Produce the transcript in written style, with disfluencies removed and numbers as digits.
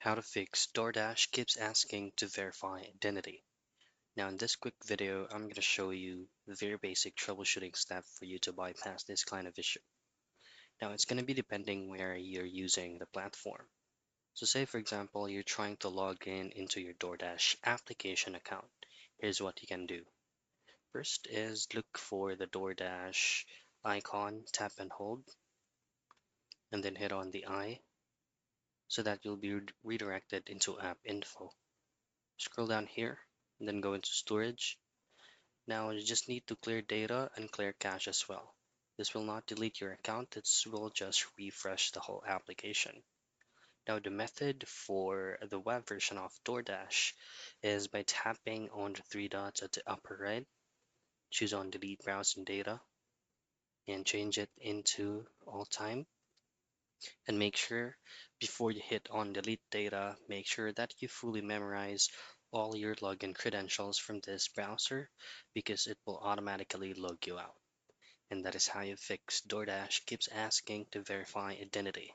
How to fix Doordash keeps asking to verify identity. Now in this quick video, I'm going to show you the very basic troubleshooting step for you to bypass this kind of issue. Now it's going to be depending where you're using the platform. So say for example, you're trying to log in into your Doordash application account. Here's what you can do. First is look for the Doordash icon, tap and hold, and then hit on the I so that you'll be redirected into app info. Scroll down here and then go into storage. Now you just need to clear data and clear cache as well. This will not delete your account, this will just refresh the whole application. Now the method for the web version of Doordash is by tapping on the three dots at the upper right, choose on delete browsing data and change it into all time, and make sure before you hit on delete data, make sure that you fully memorize all your login credentials from this browser because it will automatically log you out. And that is how you fix Doordash keeps asking to verify identity.